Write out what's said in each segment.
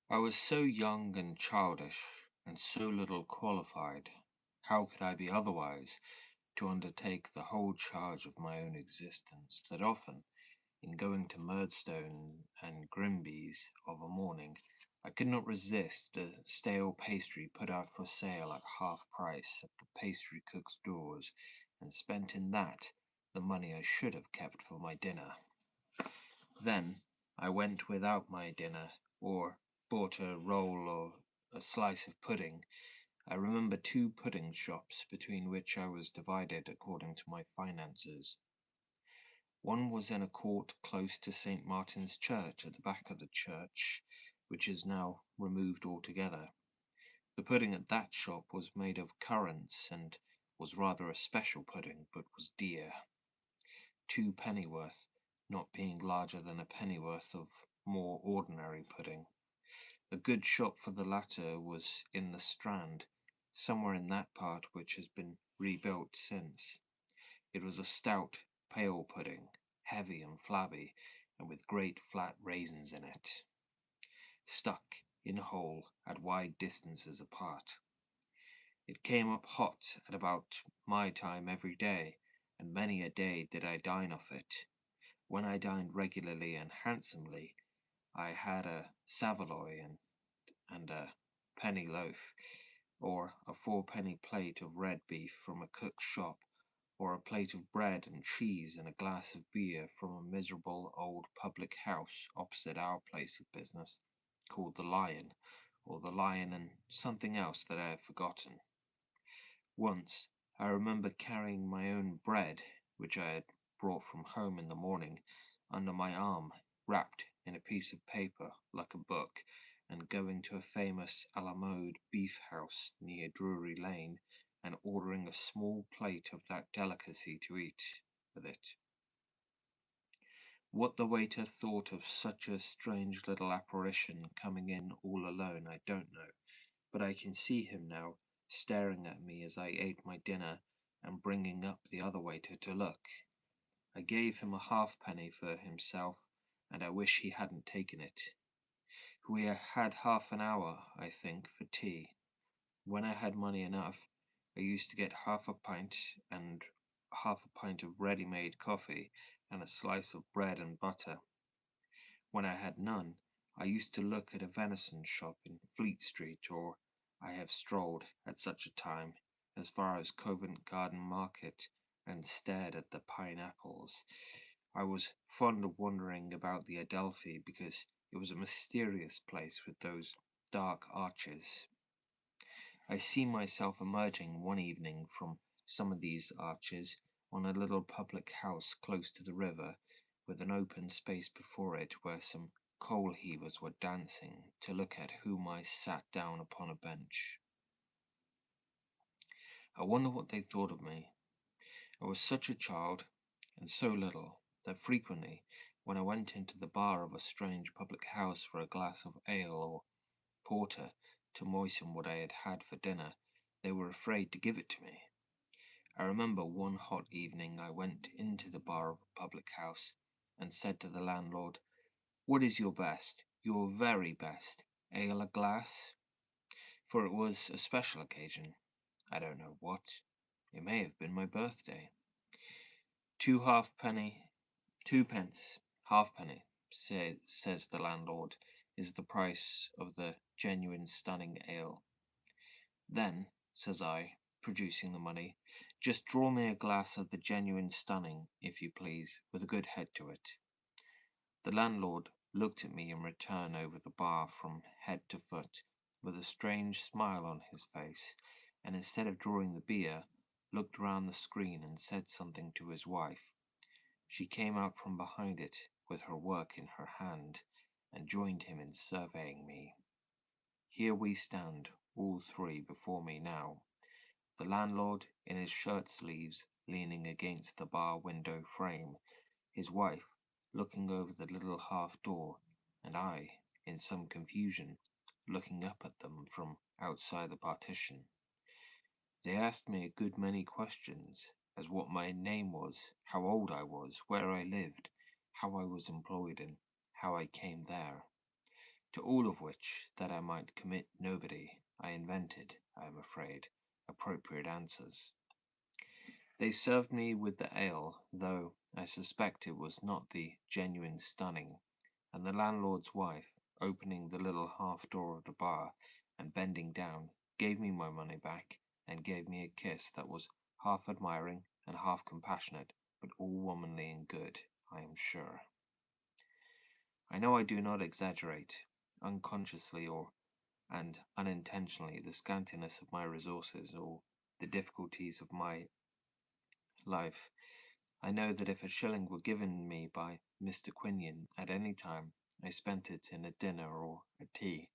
I was so young and childish, and so little qualified. How could I be otherwise to undertake the whole charge of my own existence, that often, in going to Murdstone and Grimby's of a morning, I could not resist a stale pastry put out for sale at half price at the pastry cook's doors, and spent in that the money I should have kept for my dinner. Then I went without my dinner, or bought a roll or a slice of pudding. I remember two pudding shops between which I was divided according to my finances. One was in a court close to St. Martin's Church at the back of the church, which is now removed altogether. The pudding at that shop was made of currants and was rather a special pudding, but was dear. Two pennyworth, not being larger than a pennyworth of more ordinary pudding. A good shop for the latter was in the Strand, somewhere in that part which has been rebuilt since. It was a stout, pale pudding, heavy and flabby, and with great flat raisins in it, stuck in a hole at wide distances apart. It came up hot at about my time every day, and many a day did I dine off it. When I dined regularly and handsomely, I had a saveloy and a penny loaf, or a fourpenny plate of red beef from a cook's shop, or a plate of bread and cheese and a glass of beer from a miserable old public house opposite our place of business, called the Lion, or the Lion and something else that I have forgotten. Once, I remember carrying my own bread, which I had brought from home in the morning, under my arm, wrapped in a piece of paper, like a book, and going to a famous a la mode beef house near Drury Lane, and ordering a small plate of that delicacy to eat with it. What the waiter thought of such a strange little apparition coming in all alone, I don't know, but I can see him now, staring at me as I ate my dinner and bringing up the other waiter to look. I gave him a halfpenny for himself, and I wish he hadn't taken it. We had half an hour, I think, for tea. When I had money enough, I used to get half a pint of ready-made coffee and a slice of bread and butter. When I had none, I used to look at a venison shop in Fleet Street, or I have strolled, at such a time, as far as Covent Garden Market, and stared at the pineapples. I was fond of wandering about the Adelphi because it was a mysterious place with those dark arches. I see myself emerging one evening from some of these arches on a little public house close to the river, with an open space before it where some coal heavers were dancing, to look at whom I sat down upon a bench. I wonder what they thought of me. I was such a child, and so little, that frequently, when I went into the bar of a strange public house for a glass of ale or porter to moisten what I had had for dinner, they were afraid to give it to me. I remember one hot evening I went into the bar of a public house and said to the landlord, "What is your best, your very best? Ale a glass?" For it was a special occasion. I don't know what. It may have been my birthday. Two halfpenny, twopence, halfpenny, says the landlord, is the price of the genuine stunning ale. Then, says I, producing the money, just draw me a glass of the genuine stunning, if you please, with a good head to it. The landlord looked at me in return over the bar from head to foot, with a strange smile on his face, and instead of drawing the beer, looked round the screen and said something to his wife. She came out from behind it with her work in her hand, and joined him in surveying me. Here we stand, all three, before me now. The landlord, in his shirt sleeves, leaning against the bar window frame, his wife, looking over the little half door, and I, in some confusion, looking up at them from outside the partition. They asked me a good many questions, as what my name was, how old I was, where I lived, how I was employed, and how I came there. to all of which, that I might commit nobody, I invented, I am afraid, appropriate answers. They served me with the ale, though I suspect it was not the genuine stunning, and the landlord's wife, opening the little half door of the bar and bending down, gave me my money back and gave me a kiss that was half admiring and half compassionate, but all womanly and good, I am sure. I know I do not exaggerate, unconsciously and unintentionally, the scantiness of my resources or the difficulties of my life. I know that if a shilling were given me by Mr. Quinion at any time, I spent it in a dinner or a tea.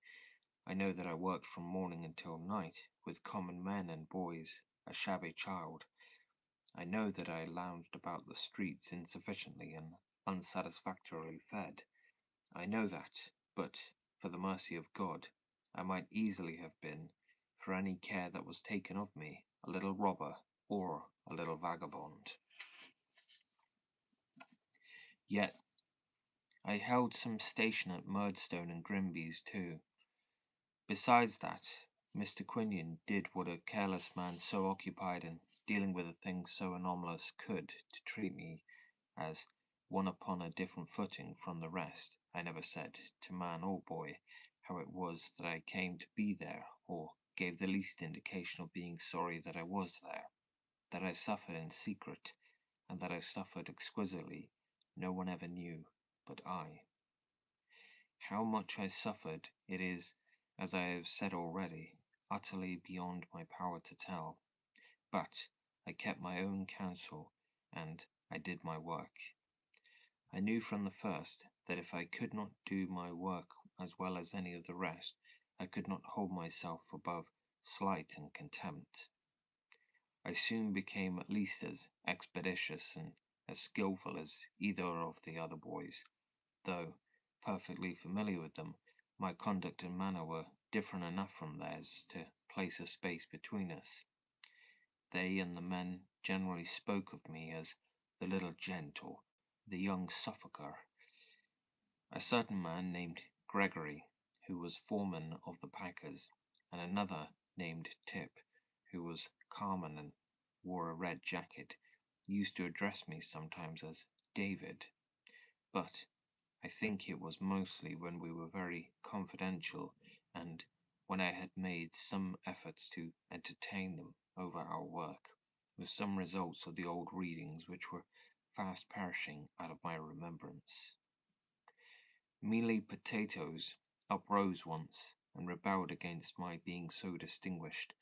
I know that I worked from morning until night with common men and boys, a shabby child. I know that I lounged about the streets insufficiently and unsatisfactorily fed. I know that, but for the mercy of God, I might easily have been, for any care that was taken of me, a little robber or a little vagabond. Yet I held some station at Murdstone and Grimby's too. Besides that, Mr. Quinion did what a careless man so occupied in dealing with a thing so anomalous could, to treat me as one upon a different footing from the rest. I never said to man or boy how it was that I came to be there, or gave the least indication of being sorry that I was there. That I suffered in secret, and that I suffered exquisitely, no one ever knew but I. How much I suffered, it is, as I have said already, utterly beyond my power to tell. But I kept my own counsel, and I did my work. I knew from the first that if I could not do my work as well as any of the rest, I could not hold myself above slight and contempt. I soon became at least as expeditious and as skilful as either of the other boys, though, perfectly familiar with them, my conduct and manner were different enough from theirs to place a space between us. They and the men generally spoke of me as the little gent or the young Suffolker. A certain man named Gregory, who was foreman of the packers, and another named Tip, who was carman and wore a red jacket, used to address me sometimes as David, but I think it was mostly when we were very confidential and when I had made some efforts to entertain them over our work, with some results of the old readings which were fast perishing out of my remembrance. Mealy Potatoes uprose once and rebelled against my being so distinguished,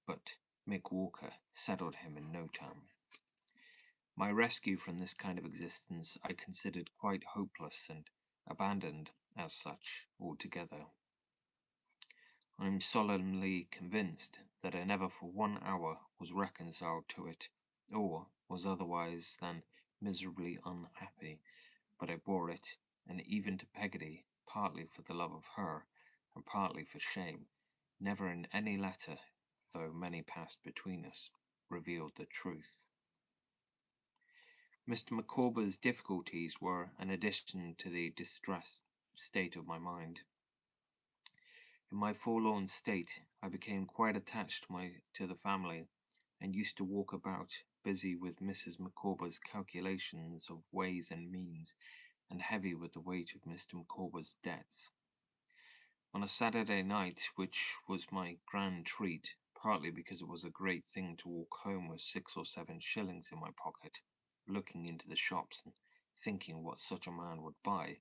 but Mick Walker settled him in no time. My rescue from this kind of existence I considered quite hopeless and abandoned as such altogether. I am solemnly convinced that I never for 1 hour was reconciled to it, or was otherwise than miserably unhappy, but I bore it, and even to Peggotty, partly for the love of her, and partly for shame, never in any letter, though many passed between us, revealed the truth. Mr. Micawber's difficulties were an addition to the distressed state of my mind. In my forlorn state, I became quite attached to the family, and used to walk about, busy with Mrs. Micawber's calculations of ways and means, and heavy with the weight of Mr. Micawber's debts. On a Saturday night, which was my grand treat, partly because it was a great thing to walk home with 6 or 7 shillings in my pocket, looking into the shops and thinking what such a man would buy,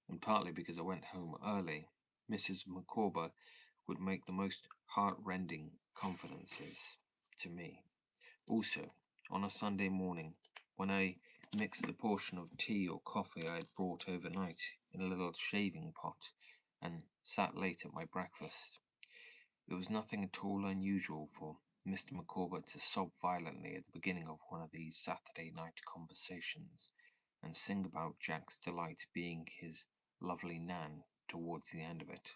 and partly because I went home early, Mrs. Micawber would make the most heart-rending confidences to me. Also, on a Sunday morning, when I mixed the portion of tea or coffee I had brought overnight in a little shaving pot, and sat late at my breakfast, it was nothing at all unusual for Mr. Micawber to sob violently at the beginning of one of these Saturday night conversations, and sing about Jack's delight being his lovely Nan towards the end of it.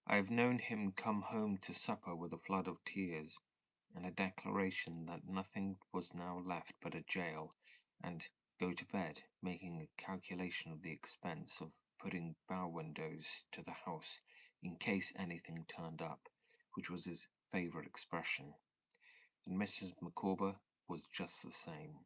I have known him come home to supper with a flood of tears, and a declaration that nothing was now left but a jail, and go to bed, making a calculation of the expense of putting bow windows to the house in case anything turned up, which was his favourite expression. And Mrs. Micawber was just the same.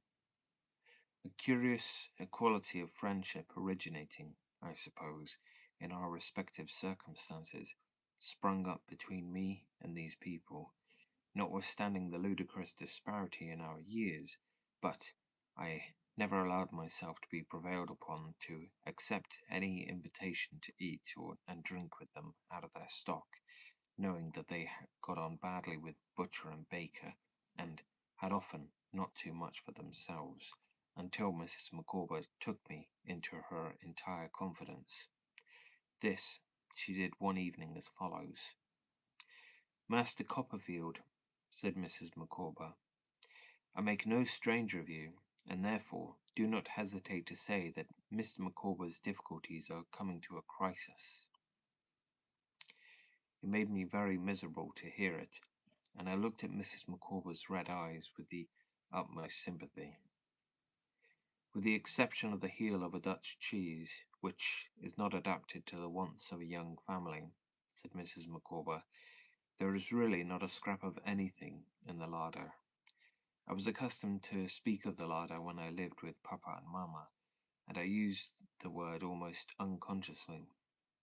A curious equality of friendship originating, I suppose, in our respective circumstances, sprung up between me and these people, notwithstanding the ludicrous disparity in our years, but I never allowed myself to be prevailed upon to accept any invitation to eat and drink with them out of their stock, knowing that they had got on badly with butcher and baker, and had often not too much for themselves, until Mrs. Micawber took me into her entire confidence. This she did one evening as follows. "Master Copperfield," said Mrs. Micawber, "I make no stranger of you, and therefore do not hesitate to say that Mr. Micawber's difficulties are coming to a crisis." It made me very miserable to hear it, and I looked at Mrs. Micawber's red eyes with the utmost sympathy. "With the exception of the heel of a Dutch cheese, which is not adapted to the wants of a young family," said Mrs. Micawber, "there is really not a scrap of anything in the larder. I was accustomed to speak of the larder when I lived with Papa and Mamma, and I used the word almost unconsciously.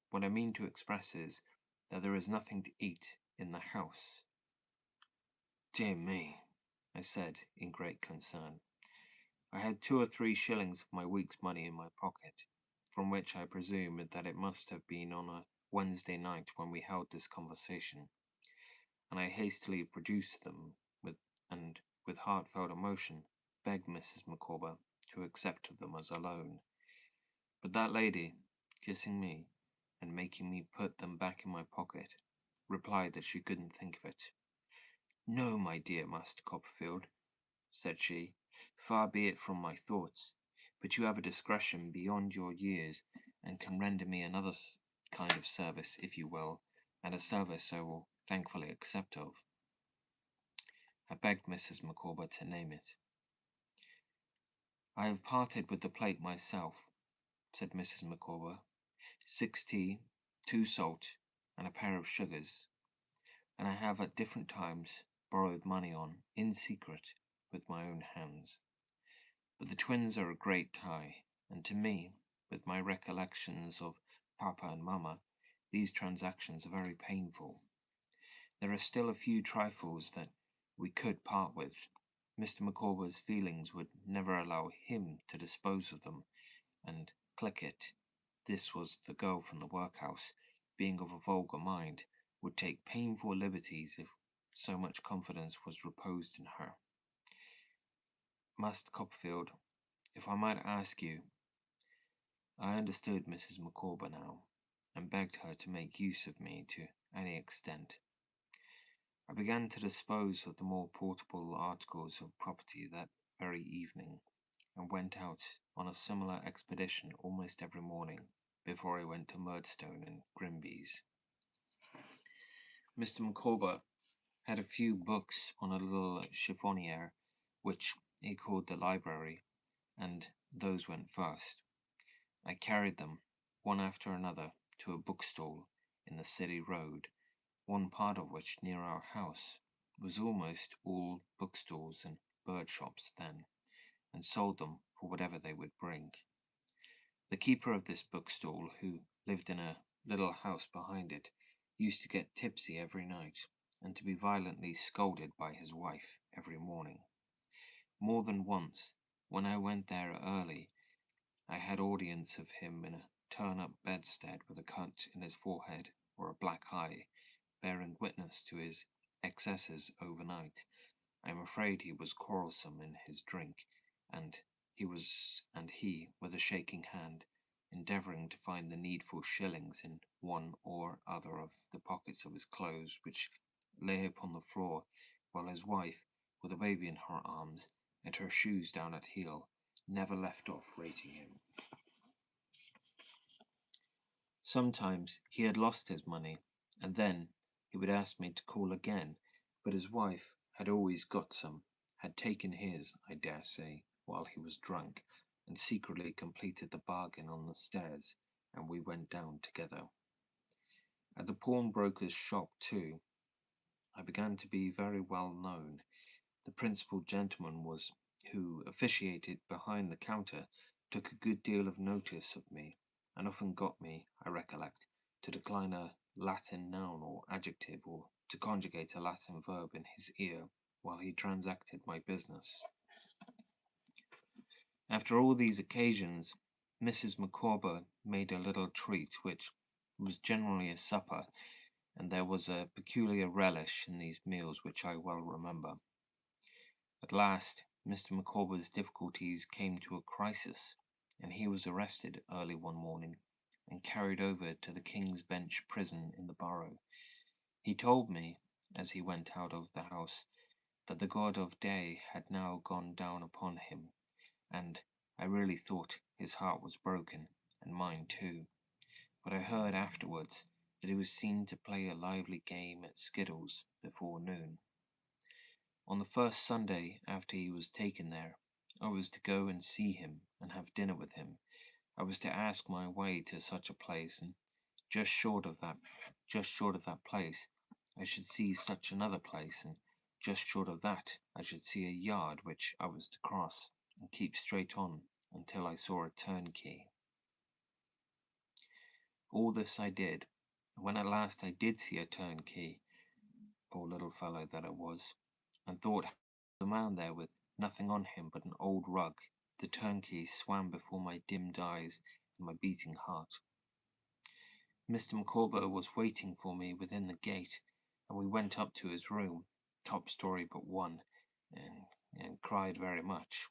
What I mean to express is that there is nothing to eat in the house." "Dear me," I said in great concern. I had 2 or 3 shillings of my week's money in my pocket, from which I presume that it must have been on a Wednesday night when we held this conversation, and I hastily produced them, and with heartfelt emotion begged Mrs. Micawber to accept of them as a loan. But that lady, kissing me, and making me put them back in my pocket, replied that she couldn't think of it. "No, my dear Master Copperfield," said she, "far be it from my thoughts, but you have a discretion beyond your years, and can render me another kind of service, if you will, and a service I will thankfully accept of." I begged Mrs. Micawber to name it. "I have parted with the plate myself," said Mrs. Micawber. "6 tea, 2 salt, and a pair of sugars, and I have at different times borrowed money on, in secret, with my own hands. But the twins are a great tie, and to me, with my recollections of Papa and Mamma, these transactions are very painful. There are still a few trifles that we could part with. Mr. Micawber's feelings would never allow him to dispose of them, and Clickett, this was the girl from the workhouse, being of a vulgar mind, would take painful liberties if so much confidence was reposed in her. Master Copperfield, if I might ask you—" I understood Mrs. Micawber now, and begged her to make use of me to any extent. I began to dispose of the more portable articles of property that very evening, and went out on a similar expedition almost every morning before I went to Murdstone and Grimby's. Mr. Micawber had a few books on a little chiffonier, which he called the library, and those went first. I carried them, one after another, to a bookstall in the city road, one part of which, near our house, was almost all bookstalls and bird shops then, and sold them for whatever they would bring. The keeper of this bookstall, who lived in a little house behind it, used to get tipsy every night, and to be violently scolded by his wife every morning. More than once, when I went there early, I had audience of him in a turn-up bedstead with a cut in his forehead or a black eye, bearing witness to his excesses overnight. I am afraid he was quarrelsome in his drink, and he, with a shaking hand, endeavouring to find the needful shillings in one or other of the pockets of his clothes, which lay upon the floor, while his wife, with a baby in her arms, and her shoes down at heel, never left off rating him. Sometimes he had lost his money, and then he would ask me to call again, but his wife had always got some, had taken his, I dare say, while he was drunk, and secretly completed the bargain on the stairs, and we went down together. At the pawnbroker's shop, too, I began to be very well known. The principal gentleman who officiated behind the counter took a good deal of notice of me, and often got me, I recollect, to decline a Latin noun or adjective, or to conjugate a Latin verb in his ear while he transacted my business. After all these occasions, Mrs. Micawber made a little treat, which was generally a supper, and there was a peculiar relish in these meals which I well remember. At last, Mr. Micawber's difficulties came to a crisis, and he was arrested early one morning and carried over to the King's Bench prison in the Borough. He told me, as he went out of the house, that the god of day had now gone down upon him, and I really thought his heart was broken, and mine too. But I heard afterwards that he was seen to play a lively game at skittles before noon. On the first Sunday after he was taken there, I was to go and see him and have dinner with him. I was to ask my way to such a place, and just short of that place, I should see such another place, and just short of that, I should see a yard which I was to cross and keep straight on until I saw a turnkey. All this I did, and when at last I did see a turnkey, poor little fellow that I was, and thought the man there with nothing on him but an old rug, the turnkey swam before my dimmed eyes and my beating heart. Mr. Micawber was waiting for me within the gate, and we went up to his room, top story but one, and cried very much.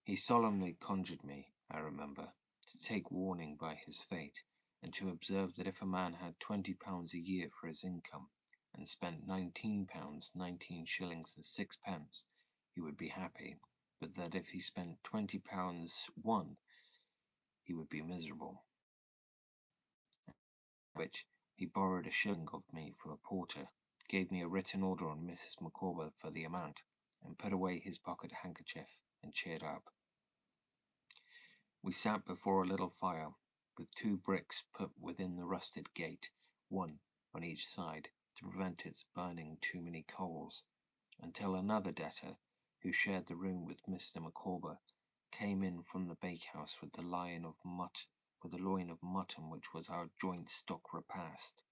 He solemnly conjured me, I remember, to take warning by his fate, and to observe that if a man had £20 a year for his income, and spent £19, 19 shillings and 6 pence, he would be happy, but that if he spent £20 one, he would be miserable. Which he borrowed a shilling of me for a porter, gave me a written order on Mrs. Micawber for the amount, and put away his pocket handkerchief and cheered up. We sat before a little fire, with 2 bricks put within the rusted gate, one on each side, to prevent its burning too many coals, until another debtor, who shared the room with Mr. Micawber, came in from the bakehouse with the loin of mutton which was our joint stock repast.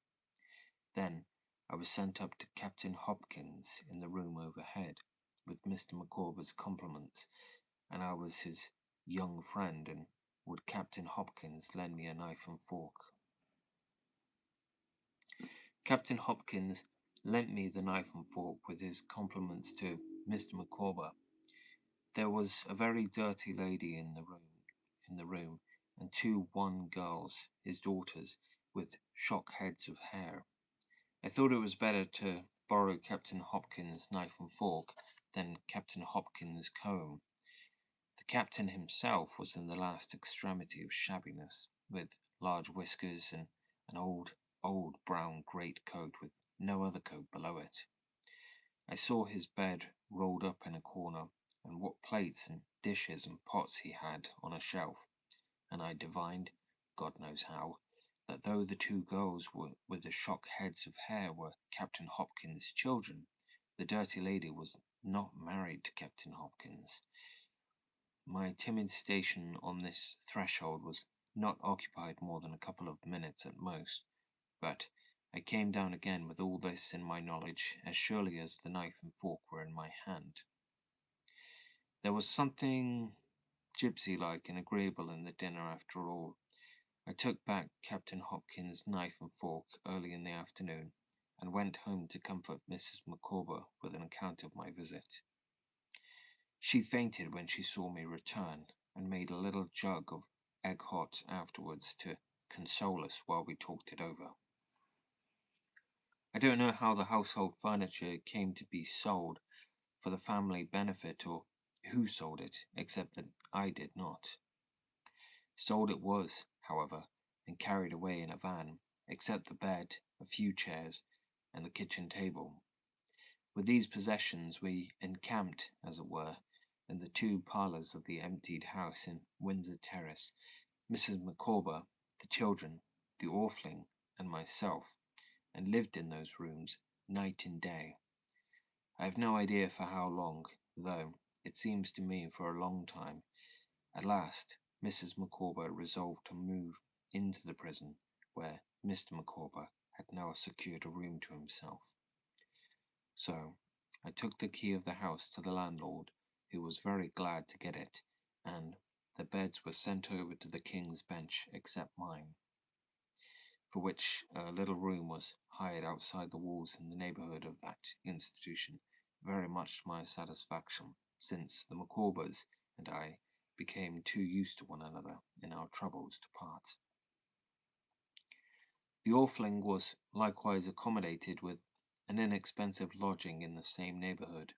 Then I was sent up to Captain Hopkins in the room overhead, with Mr. Micawber's compliments, and I was his young friend, and would Captain Hopkins lend me a knife and fork? Captain Hopkins lent me the knife and fork with his compliments to Mr. Micawber. There was a very dirty lady in the room, and 2 wan girls, his daughters, with shock heads of hair. I thought it was better to borrow Captain Hopkins' knife and fork than Captain Hopkins' comb. The captain himself was in the last extremity of shabbiness, with large whiskers and an old brown greatcoat with no other coat below it. I saw his bed rolled up in a corner, and what plates and dishes and pots he had on a shelf, and I divined, God knows how, that though the 2 girls with the shock heads of hair were Captain Hopkins' children, the dirty lady was not married to Captain Hopkins. My timid station on this threshold was not occupied more than a couple of minutes at most, but I came down again with all this in my knowledge as surely as the knife and fork were in my hand. There was something gypsy-like and agreeable in the dinner after all. I took back Captain Hopkins' knife and fork early in the afternoon, and went home to comfort Mrs. Micawber with an account of my visit. She fainted when she saw me return, and made a little jug of egg hot afterwards to console us while we talked it over. I don't know how the household furniture came to be sold for the family benefit, or who sold it, except that I did not. Sold it was, however, and carried away in a van, except the bed, a few chairs, and the kitchen table. With these possessions we encamped, as it were, and the 2 parlours of the emptied house in Windsor Terrace, Mrs. Micawber, the children, the Orfling, and myself, and lived in those rooms night and day. I have no idea for how long, though it seems to me for a long time. At last, Mrs. Micawber resolved to move into the prison, where Mr. Micawber had now secured a room to himself. So, I took the key of the house to the landlord, who was very glad to get it, and the beds were sent over to the King's Bench except mine, for which a little room was hired outside the walls in the neighbourhood of that institution, very much to my satisfaction, since the Micawbers and I became too used to one another in our troubles to part. The Orfling was likewise accommodated with an inexpensive lodging in the same neighbourhood.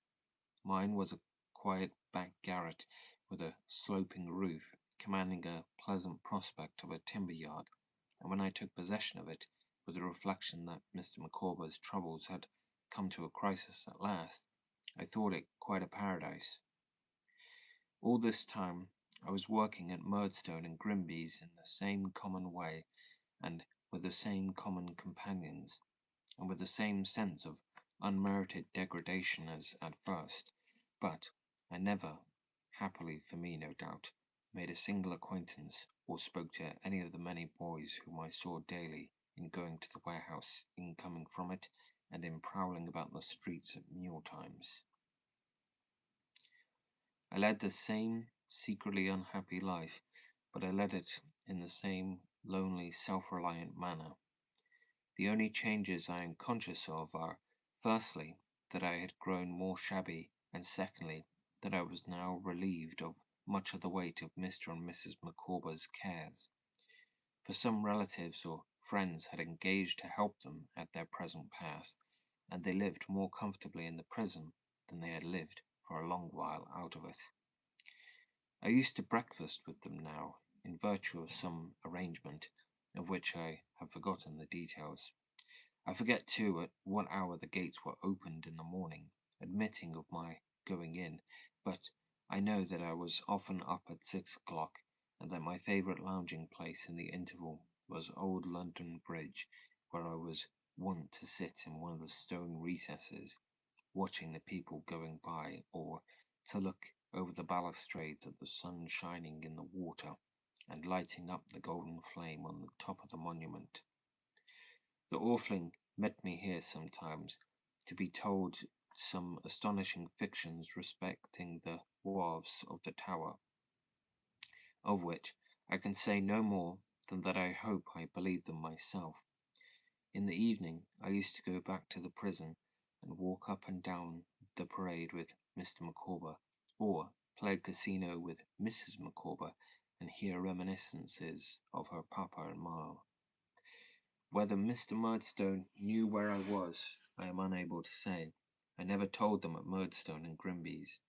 Mine was a quiet back garret with a sloping roof, commanding a pleasant prospect of a timber yard, and when I took possession of it, with the reflection that Mr. Micawber's troubles had come to a crisis at last, I thought it quite a paradise. All this time I was working at Murdstone and Grimby's in the same common way, and with the same common companions, and with the same sense of unmerited degradation as at first, but I never, happily for me no doubt, made a single acquaintance or spoke to any of the many boys whom I saw daily in going to the warehouse, in coming from it, and in prowling about the streets at meal times. I led the same secretly unhappy life, but I led it in the same lonely, self-reliant manner. The only changes I am conscious of are, firstly, that I had grown more shabby, and secondly, that I was now relieved of much of the weight of Mr. and Mrs. Micawber's cares, for some relatives or friends had engaged to help them at their present pass, and they lived more comfortably in the prison than they had lived for a long while out of it. I used to breakfast with them now, in virtue of some arrangement, of which I have forgotten the details. I forget, too, at what hour the gates were opened in the morning, admitting of my going in, but I know that I was often up at 6 o'clock, and that my favourite lounging place in the interval was Old London Bridge, where I was wont to sit in one of the stone recesses, watching the people going by, or to look over the balustrades at the sun shining in the water and lighting up the golden flame on the top of the monument. The Orfling met me here sometimes, to be told some astonishing fictions respecting the wharves of the tower, of which I can say no more than that I hope I believe them myself. In the evening I used to go back to the prison and walk up and down the parade with Mr. Micawber, or play casino with Mrs. Micawber and hear reminiscences of her papa and ma. Whether Mr. Murdstone knew where I was, I am unable to say. I never told them at Murdstone and Grimby's.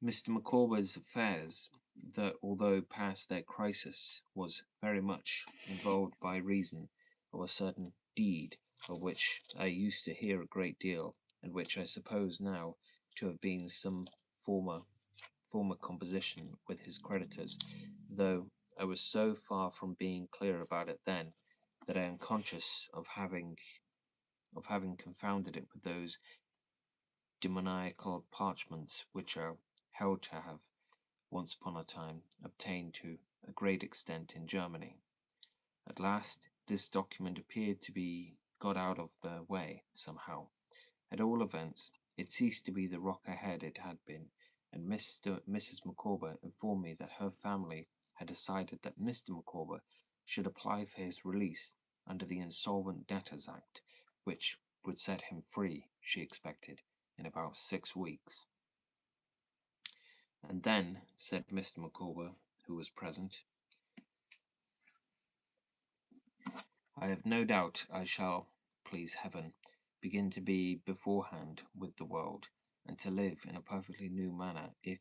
Mr. Micawber's affairs, that although past their crisis, was very much involved by reason of a certain deed of which I used to hear a great deal, and which I suppose now to have been some former composition with his creditors, though I was so far from being clear about it then, that I am conscious of having confounded it with those demoniacal parchments which are held to have, once upon a time, obtained to a great extent in Germany. At last, this document appeared to be got out of the way somehow. At all events, it ceased to be the rock ahead it had been, and Mrs. Micawber informed me that her family had decided that Mr. Micawber should apply for his release under the Insolvent Debtors Act, which would set him free, she expected, in about 6 weeks. And then, said Mr. Micawber, who was present, I have no doubt I shall, please heaven, begin to be beforehand with the world, and to live in a perfectly new manner, if